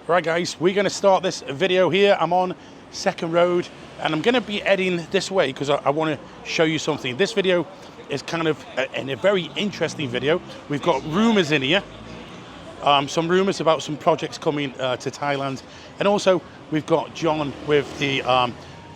Right guys, we're going to start this video here. I'm on Second Road and I'm going to be heading this way because I want to show you something. This video is kind of a very interesting video. We've got rumours in here, some rumours about some projects coming to Thailand, and also we've got John with the an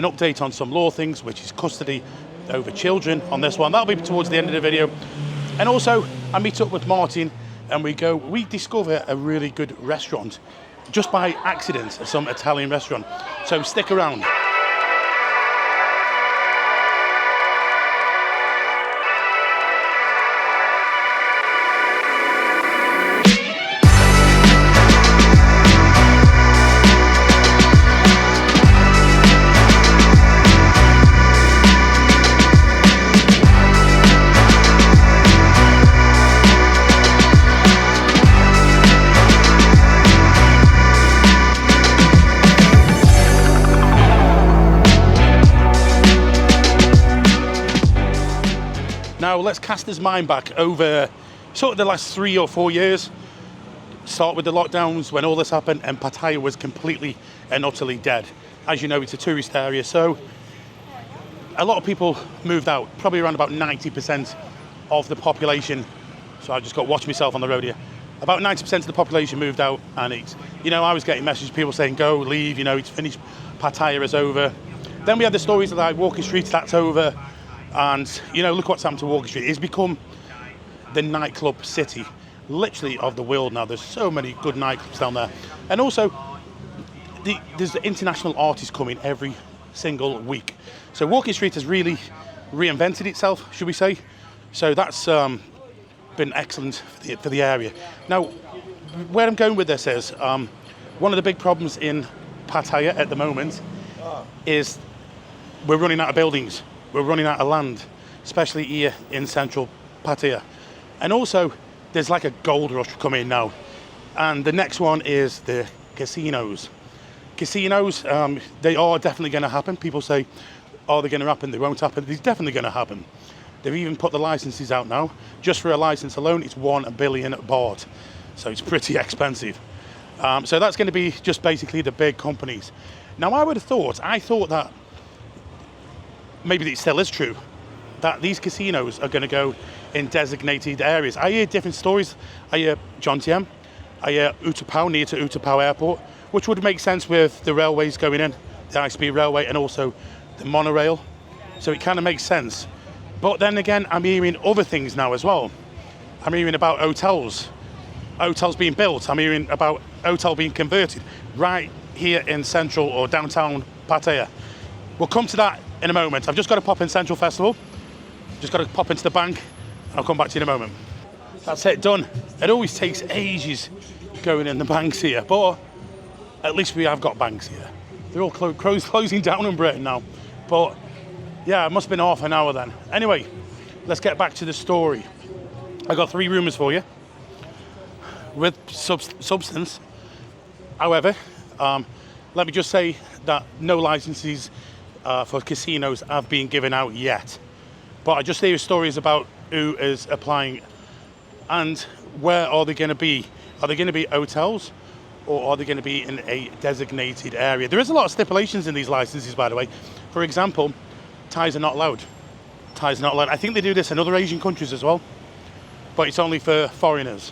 update on some law things, which is custody over children on this one. That'll be towards the end of the video. And also I meet up with Martin and we discover a really good restaurant just by accident, some Italian restaurant. So stick around. Now let's cast his mind back over sort of the last 3 or 4 years. Start with the lockdowns when all this happened and Pattaya was completely and utterly dead. As you know, it's a tourist area, so a lot of people moved out, probably around about 90% of the population. So I just got to watch myself on the road here. About 90% of the population moved out, and it's, you know, I was getting messages, people saying, go, leave, you know, it's finished, Pattaya is over. Then we had the stories of like Walking Street, that's over. And, you know, look what's happened to Walking Street. It's become the nightclub city, literally, of the world now. There's so many good nightclubs down there. And also, there's international artists coming every single week. So Walking Street has really reinvented itself, should we say. So that's been excellent for the area. Now, where I'm going with this is, one of the big problems in Pattaya at the moment is we're running out of buildings. We're running out of land, especially here in central Pattaya. And also, there's like a gold rush coming now. And the next one is the casinos. Casinos, they are definitely going to happen. People say, are they going to happen? They won't happen. They're definitely going to happen. They've even put the licenses out now. Just for a license alone, it's 1 billion baht. So it's pretty expensive. So that's going to be just basically the big companies. Now, I thought that maybe it still is true, that these casinos are going to go in designated areas. I hear different stories. I hear Siam, I hear Utapao, near to Utapao Airport, which would make sense with the railways going in, the high-speed railway and also the monorail. So it kind of makes sense. But then again, I'm hearing other things now as well. I'm hearing about hotels being built. I'm hearing about hotel being converted right here in central or downtown Pattaya. We'll come to that in a moment. I've just got to pop in Central Festival. Just got to pop into the bank and I'll come back to you in a moment. That's it, done. It always takes ages going in the banks here, but at least we have got banks here. They're all closing down in Britain now. But yeah, it must have been half an hour then. Anyway, let's get back to the story. I got 3 rumours for you with substance. However, let me just say that no licenses for casinos have been given out yet. But I just hear stories about who is applying and where are they going to be. Are they going to be hotels or are they going to be in a designated area? There is a lot of stipulations in these licenses, by the way. For example, Thais are not allowed. Thais are not allowed. I think they do this in other Asian countries as well, but it's only for foreigners.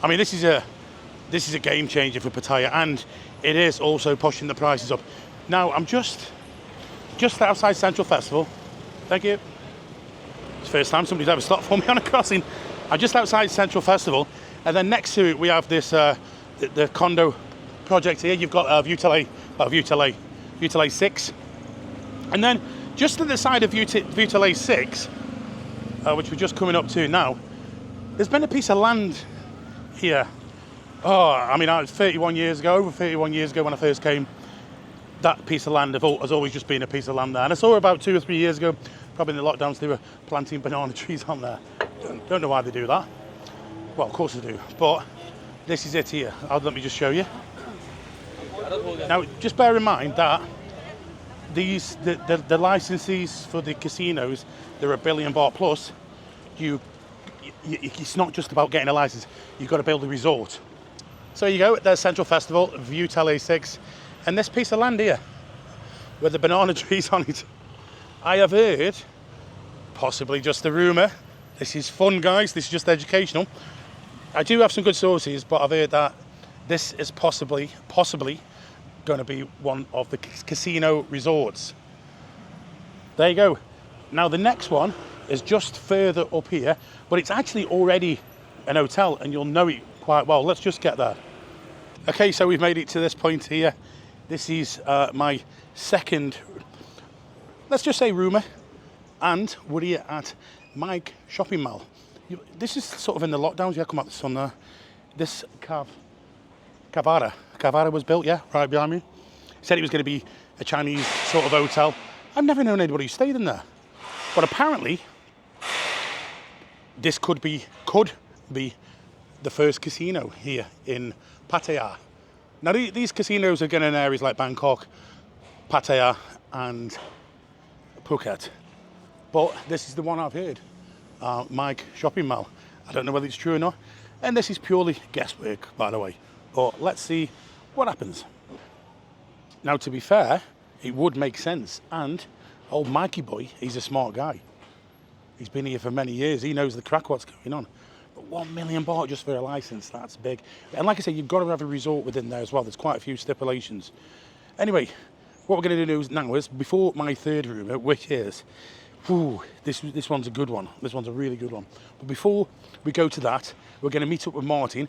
I mean, this is a game changer for Pattaya, and it is also pushing the prices up. Now, I'm just outside Central Festival. Thank you. It's the first time somebody's ever stopped for me on a crossing. I'm just outside Central Festival, and then next to it we have this the condo project here. You've got Vutale 6, and then just to the side of Vutale 6, which we're just coming up to now, there's been a piece of land here. Oh, I mean, over 31 years ago when I first came, that piece of land has always just been a piece of land there. And I saw about 2 or 3 years ago, probably in the lockdowns, they were planting banana trees on there. Don't know why they do that. Well, of course they do. But this is it here. Let me just show you. Now, just bear in mind that the licenses for the casinos, they're $1 billion baht plus. It's not just about getting a license. You've got to build a resort. So you go, there's Central Festival, View Tel A6, and this piece of land here, with the banana trees on it. I have heard, possibly just a rumour, this is fun guys, this is just educational. I do have some good sources, but I've heard that this is possibly going to be one of the casino resorts. There you go. Now the next one is just further up here, but it's actually already an hotel and you'll know it quite well. Let's just get there. Okay, so we've made it to this point here. This is my second, let's just say rumour, and we're here at Mike Shopping Mall. This is sort of in the lockdowns. Yeah, come out the sun there. This Cavara was built, yeah, right behind me. Said it was going to be a Chinese sort of hotel. I've never known anybody who stayed in there. But apparently, this could be the first casino here in Pattaya. Now, these casinos are going in areas like Bangkok, Pattaya, and Phuket. But this is the one I've heard, Mike Shopping Mall. I don't know whether it's true or not. And this is purely guesswork, by the way. But let's see what happens. Now, to be fair, it would make sense. And old Mikey boy, he's a smart guy. He's been here for many years. He knows the crack what's going on. But 1 million baht just for a license, that's big. And like I say, you've got to have a resort within there as well. There's quite a few stipulations. Anyway, what we're going to do now is, before my third rumour, which is, this one's a good one. This one's a really good one. But before we go to that, we're going to meet up with Martin.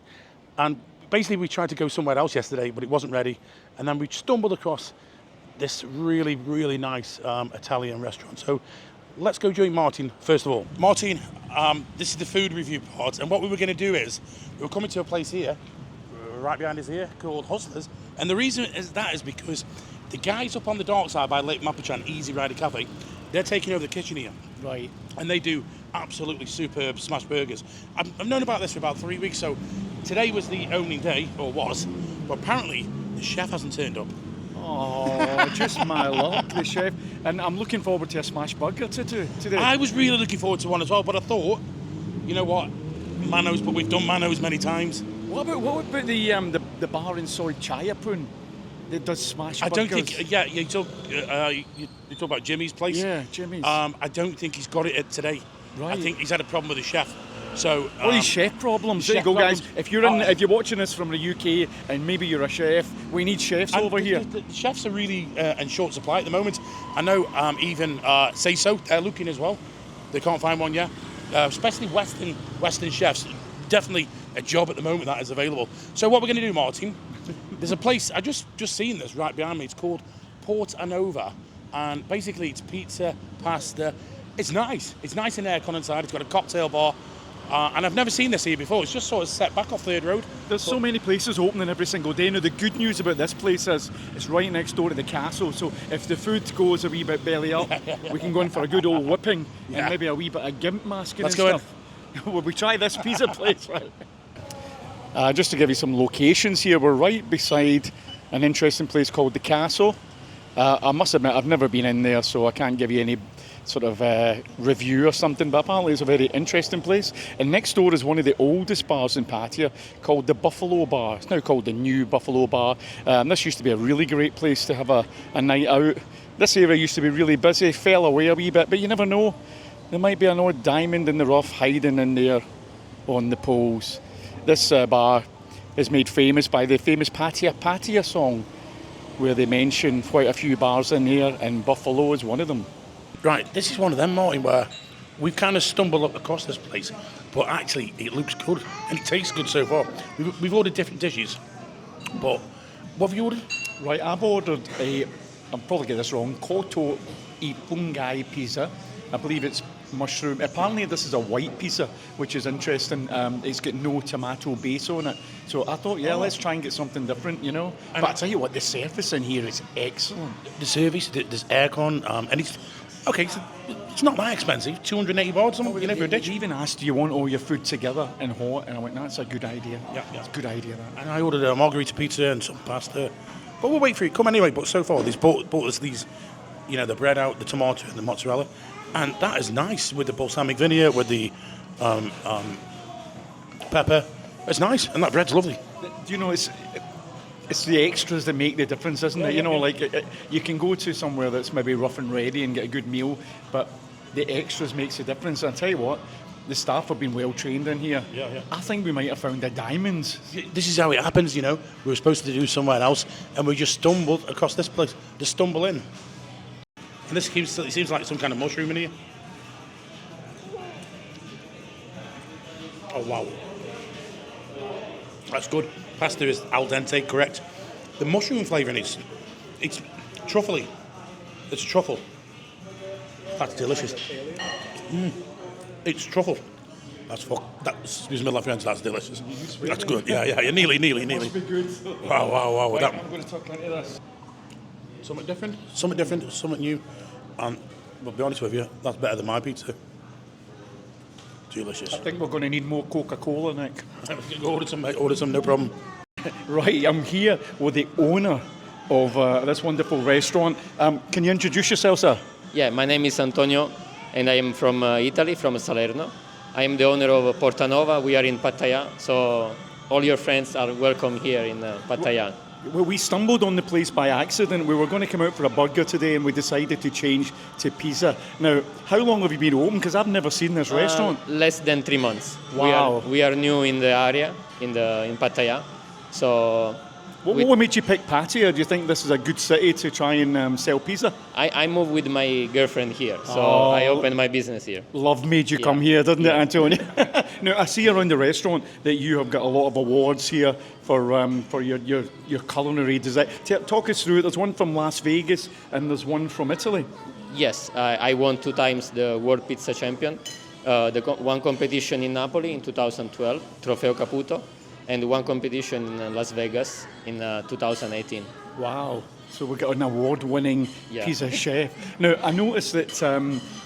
And basically, we tried to go somewhere else yesterday, but it wasn't ready. And then we stumbled across this really, really nice Italian restaurant. So let's go join Martin first of all. Martin, this is the food review part, and what we were going to do is we were coming to a place here, right behind us here, called Hustlers, and the reason is because the guys up on the dark side by Lake Mapachan, Easy Rider Cafe, they're taking over the kitchen here. Right. And they do absolutely superb smash burgers. I've known about this for about 3 weeks, so today was the opening day, or was, but apparently the chef hasn't turned up. Oh, just my luck, the chef. And I'm looking forward to a smash burger today. I was really looking forward to one as well, but I thought, you know what, Manos, but we've done Manos many times. What about the bar in Soy Chayapun that does smash burgers? I don't think, yeah, you talk about Jimmy's place. Yeah, Jimmy's. I don't think he's got it today. Right. I think he's had a problem with the chef. So these chef problems. There you go, guys. If you're watching this from the UK and maybe you're a chef, we need chefs over here. The chefs are really in short supply at the moment. I know even Say So, they're looking as well. They can't find one yet. Especially Western chefs. Definitely a job at the moment that is available. So what we're going to do, Martin, there's a place, I just seen this right behind me. It's called Portanova. And basically it's pizza, pasta. It's nice. It's nice and aircon inside. It's got a cocktail bar. And I've never seen this here before. It's just sort of set back off Third Road. There's so many places opening every single day. Now, the good news about this place is it's right next door to the castle. So if the food goes a wee bit belly up, we can go in for a good old whipping and maybe a wee bit of gimp masking and stuff. Will we try this pizza place? Right. Just to give you some locations here, we're right beside an interesting place called the Castle. I must admit, I've never been in there, so I can't give you any sort of review or something, but apparently it's a very interesting place. And next door is one of the oldest bars in Pattaya called the Buffalo Bar. It's now called the New Buffalo Bar. This used to be a really great place to have a night out. This area used to be really busy, fell away a wee bit, but you never know. There might be an odd diamond in the rough hiding in there on the poles. This bar is made famous by the famous Pattaya Pattaya song, where they mention quite a few bars in here, and Buffalo is one of them. Right, this is one of them, Martin, where we've kind of stumbled up across this place, but actually it looks good and it tastes good so far. We've ordered different dishes, but what have you ordered? Right, I've ordered I'm probably getting this wrong, Koto Ipungai pizza. I believe it's mushroom. Apparently this is a white pizza, which is interesting. It's got no tomato base on it. So I thought, let's try and get something different, you know. And but I tell you what, the service in here is excellent. The service, there's aircon, and it's okay. So it's not that expensive, 280 baht, something. You know, for a dish. They even asked, do you want all your food together and hot? And I went, that's a good idea. Yeah, it's a good idea. That. And I ordered a margarita pizza and some pasta. But we'll wait for it. Come anyway. But so far, they've bought us these, you know, the bread out, the tomato and the mozzarella. And that is nice with the balsamic vinegar, with the pepper. It's nice, and that bread's lovely. Do you know, it's the extras that make the difference, isn't it? You know, like you can go to somewhere that's maybe rough and ready and get a good meal, but the extras makes the difference. And I tell you what, the staff have been well trained in here. Yeah. I think we might have found the diamonds. This is how it happens, you know. We were supposed to do somewhere else, and we just stumbled across this place. Just stumble in. And it seems like some kind of mushroom in here. Oh, wow. That's good. Pasta is al dente, correct. The mushroom flavouring it's truffly. It's truffle. That's delicious. It's truffle. Excuse me, my friends, that's delicious. That's good. Yeah. Nearly. Must be good. Wow. Right, I'm going to tuck into this. Something different, something new. And I'll be honest with you, that's better than my pizza. Delicious. I think we're going to need more Coca-Cola, Nick. Order some, mate. Order some, no problem. Right, I'm here with the owner of this wonderful restaurant. Can you introduce yourself, sir? Yeah, my name is Antonio, and I am from Italy, from Salerno. I am the owner of Portanova. We are in Pattaya, so all your friends are welcome here in Pattaya. Well, we stumbled on the place by accident. We were going to come out for a burger today, and we decided to change to pizza. Now, how long have you been open? Because I've never seen this restaurant. Less than 3 months. Wow. We are new in the area, in Pattaya. So what made you pick Pattaya? Do you think this is a good city to try and sell pizza? I moved with my girlfriend here, so I opened my business here. Love made you come here, didn't it, Antonio? Now, I see around the restaurant that you have got a lot of awards here for your culinary design. Talk us through it. There's one from Las Vegas and there's one from Italy. Yes, I won 2 times the World Pizza Champion. One competition in Napoli in 2012, Trofeo Caputo, and one competition in Las Vegas in 2018. Wow. So we've got an award-winning pizza chef. Now, I noticed that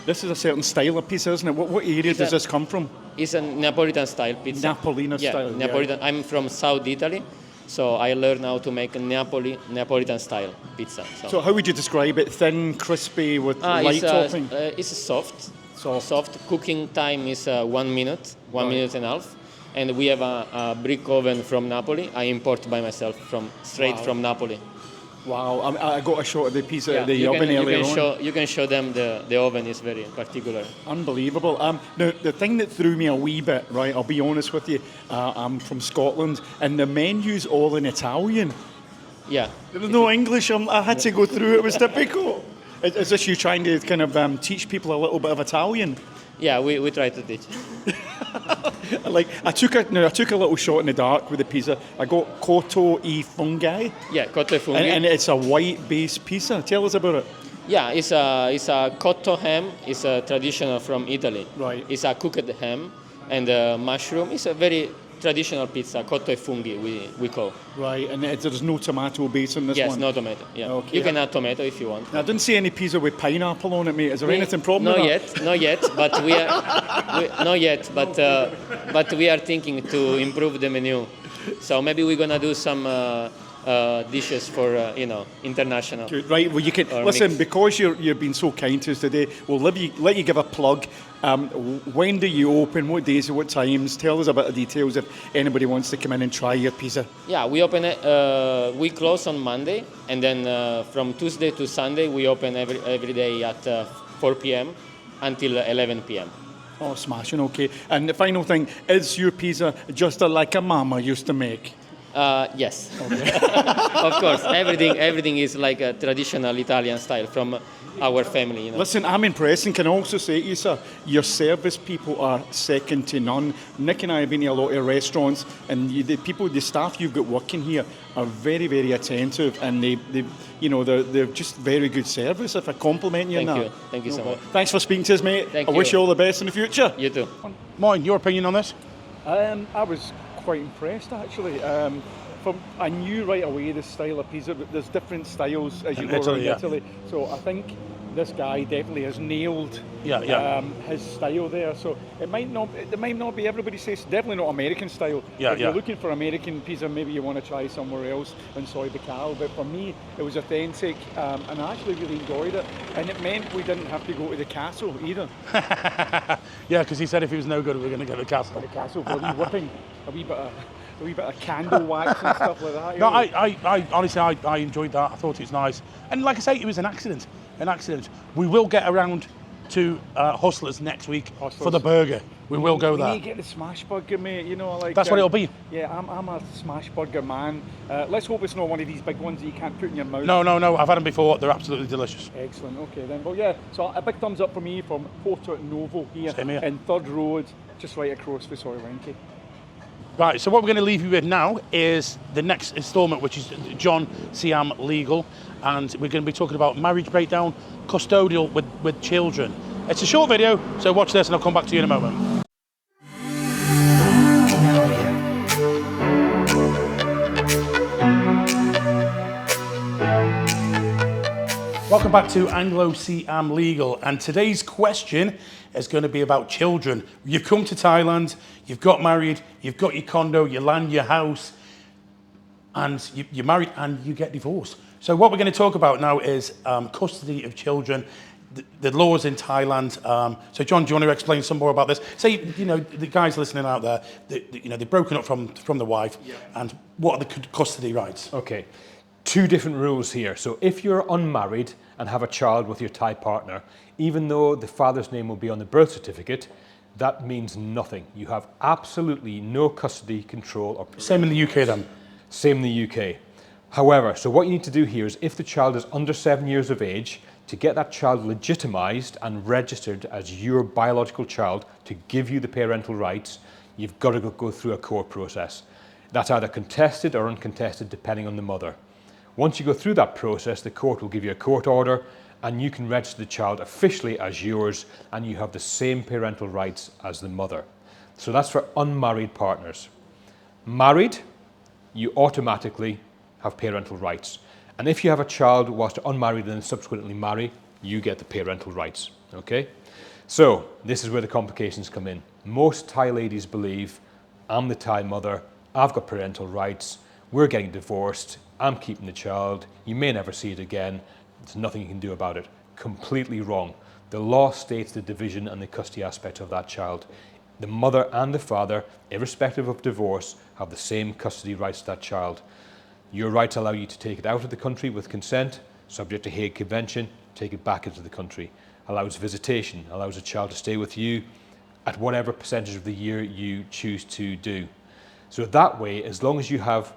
this is a certain style of pizza, isn't it? What area does this come from? It's a Neapolitan-style pizza. Napolitan-style, yeah. Neapolitan. I'm from South Italy, so I learned how to make a Neapolitan-style pizza. So how would you describe it? Thin, crispy, with light topping? It's soft. Soft. Cooking time is 1 minute, one minute and a half. And we have a brick oven from Napoli. I import by myself straight from Napoli. Wow, I got a shot of the pizza at the oven earlier on. You can show them the oven is very particular. Unbelievable. Now, the thing that threw me a wee bit, right, I'll be honest with you, I'm from Scotland, and the menu's all in Italian. Yeah. There was no English, I had to go through it, it was difficult. Is this you trying to kind of teach people a little bit of Italian? Yeah, we try to teach. I took a little shot in the dark with the pizza. I got cotto e fungi. Yeah, cotto e fungi. And it's a white-based pizza. Tell us about it. Yeah, it's a cotto ham. It's a traditional from Italy. Right. It's a cooked ham and mushroom. It's a very traditional pizza, cotto e funghi we call. Right, and there's no tomato base in this one? Yes, no tomato. Yeah. Okay. You can add tomato if you want. Now, I didn't see any pizza with pineapple on it, mate. Is there anything problem with that? Not yet, but we are thinking to improve the menu. So maybe we're gonna do some dishes for international. Good. Right. Well, you can listen mix. Because you've been so kind to us today. We'll let you give a plug. When do you open? What days? What times? Tell us a bit of details if anybody wants to come in and try your pizza. Yeah, we open it. We close on Monday, and then from Tuesday to Sunday we open every day at 4 p.m. until 11 p.m. Oh, smashing. Okay. And the final thing is your pizza just like a mama used to make. Yes, okay. Of course. Everything is like a traditional Italian style from our family. Listen, I'm impressed, and can I also say to you, sir, your service people are second to none. Nick and I have been to a lot of restaurants, and the staff you've got working here are very, very attentive, and they're just very good service. If I compliment you on that. Thank you so much. Thanks for speaking to us, mate. Thank I you. wish you all the best in the future. You too. Moin, your opinion on this? I was quite impressed, actually. I knew right away the style of pizza, but there's different styles as you go around Italy. So I think this guy definitely has nailed his style there. So it might not be everybody's taste. Definitely not American style. If you're looking for American pizza, maybe you want to try somewhere else in Soy Bacal. But for me, it was authentic, and I actually really enjoyed it. And it meant we didn't have to go to the castle either. Yeah, because he said if he was no good, we were going to go to the castle. The castle for a wee whipping, a wee bit of a wee bit of candle wax and stuff like that. No, I honestly, I enjoyed that. I thought it was nice. And like I say, it was an accident. An accident. We will get around to Hustlers next week for the burger. We will go there. We need to get the smash burger, mate. You know, like that's what it'll be. Yeah, I'm a smash burger man. Let's hope it's not one of these big ones that you can't put in your mouth. No. I've had them before. They're absolutely delicious. Excellent. Okay then. Well, yeah. So a big thumbs up for me from Portanova here in Third Road, just right across the Soilenki. Right, so what we're going to leave you with now is the next instalment, which is John Siam Legal, and we're going to be talking about marriage breakdown, custodial with children. It's a short video, so watch this and I'll come back to you in a moment. Welcome back to Anglo Siam Legal, and today's question is going to be about children. You've come to Thailand, you've got married, you've got your condo, your land, your house, and you're married and you get divorced. So what we're going to talk about now is custody of children, the laws in Thailand. So John, do you want to explain some more about this? Say, the guys listening out there, they've broken up from the wife, and what are the custody rights? Okay. Two different rules here. So if you're unmarried and have a child with your Thai partner, even though the father's name will be on the birth certificate, that means nothing. You have absolutely no custody, control, or... Same in the UK then? Same in the UK. However, so what you need to do here is if the child is under 7 years of age, to get that child legitimised and registered as your biological child to give you the parental rights, you've got to go through a court process. That's either contested or uncontested depending on the mother. Once you go through that process, the court will give you a court order and you can register the child officially as yours and you have the same parental rights as the mother. So that's for unmarried partners. Married, you automatically have parental rights. And if you have a child whilst you're unmarried and then subsequently marry, you get the parental rights, okay? So this is where the complications come in. Most Thai ladies believe, I'm the Thai mother, I've got parental rights, we're getting divorced, I'm keeping the child, you may never see it again, there's nothing you can do about it. Completely wrong. The law states the division and the custody aspect of that child. The mother and the father, irrespective of divorce, have the same custody rights to that child. Your rights allow you to take it out of the country with consent, subject to Hague Convention, take it back into the country. Allows visitation, allows a child to stay with you at whatever percentage of the year you choose to do. So that way, as long as you have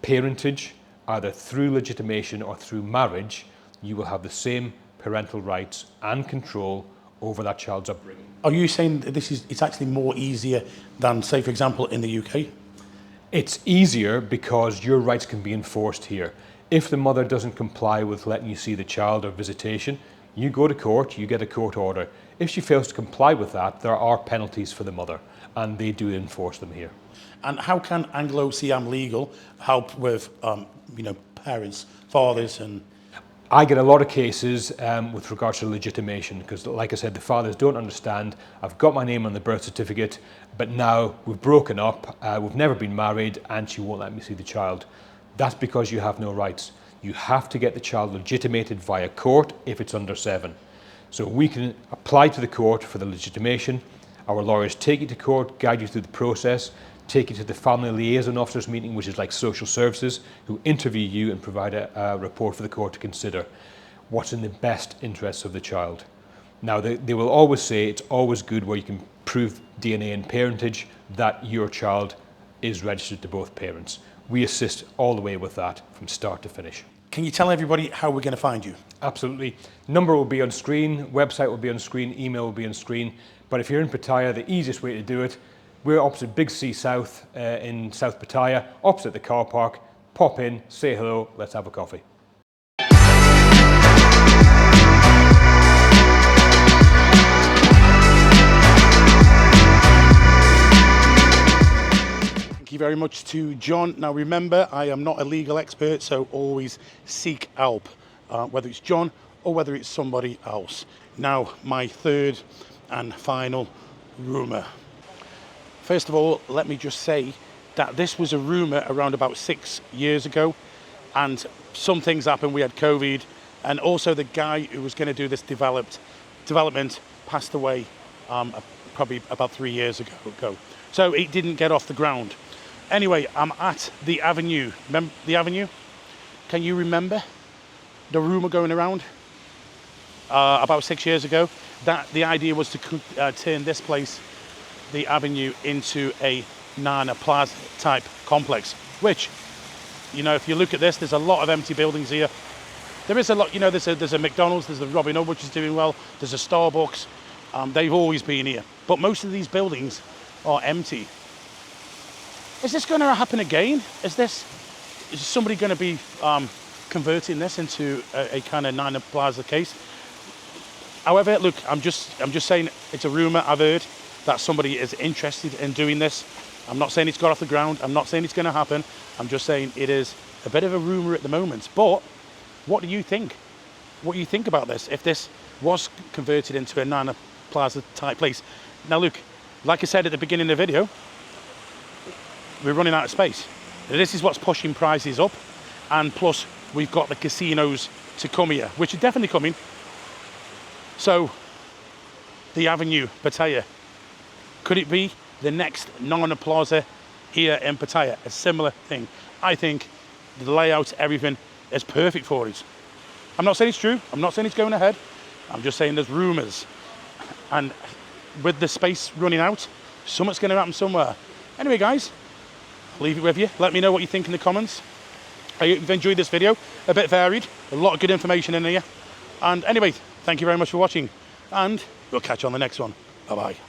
parentage, either through legitimation or through marriage, you will have the same parental rights and control over that child's upbringing. Are you saying that it's actually more easier than, say, for example, in the UK? It's easier because your rights can be enforced here. If the mother doesn't comply with letting you see the child or visitation, you go to court, you get a court order. If she fails to comply with that, there are penalties for the mother, and they do enforce them here. And how can Anglo Siam Legal help with, parents, fathers, and... I get a lot of cases with regards to legitimation because, like I said, the fathers don't understand. I've got my name on the birth certificate, but now we've broken up, we've never been married, and she won't let me see the child. That's because you have no rights. You have to get the child legitimated via court if it's under 7. So we can apply to the court for the legitimation. Our lawyers take you to court, guide you through the process, take you to the family liaison officers meeting, which is like social services, who interview you and provide a report for the court to consider what's in the best interests of the child. Now, they will always say it's always good where you can prove DNA and parentage that your child is registered to both parents. We assist all the way with that from start to finish. Can you tell everybody how we're going to find you? Absolutely. Number will be on screen, website will be on screen, email will be on screen. But if you're in Pattaya, the easiest way to do it, we're opposite Big C South in South Pattaya, opposite the car park. Pop in, say hello, let's have a coffee. Thank you very much to John. Now remember, I am not a legal expert, so always seek help, whether it's John or whether it's somebody else. Now, my third and final rumour. First of all, let me just say that this was a rumour around about 6 years ago, and some things happened. We had COVID, and also the guy who was going to do this development passed away probably about 3 years ago. So it didn't get off the ground. Anyway, I'm at the Avenue. Remember the Avenue? Can you remember the rumour going around about 6 years ago that the idea was to turn this place, the Avenue, into a Nana Plaza type complex, which, you know, if you look at this, there's a lot of empty buildings here. There is a lot, you know, there's a McDonald's, there's a Robin Hood, which is doing well, there's a Starbucks. They've always been here. But most of these buildings are empty. Is this going to happen again? Is somebody going to be converting this into a kind of Nana Plaza case? However, look, I'm just saying it's a rumour I've heard that somebody is interested in doing this. I'm not saying it's got off the ground. I'm not saying it's going to happen. I'm just saying it is a bit of a rumour at the moment. But what do you think? What do you think about this? If this was converted into a Nana Plaza type place. Now look, like I said at the beginning of the video, we're running out of space. This is what's pushing prices up. And plus, we've got the casinos to come here, which are definitely coming. So, the Avenue, Pattaya, could it be the next Nana Plaza here in Pattaya? A similar thing. I think the layout, everything is perfect for it. I'm not saying it's true. I'm not saying it's going ahead. I'm just saying there's rumours. And with the space running out, something's going to happen somewhere. Anyway, guys, I'll leave it with you. Let me know what you think in the comments. I hope you've enjoyed this video. A bit varied. A lot of good information in here. And anyway, thank you very much for watching. And we'll catch you on the next one. Bye-bye.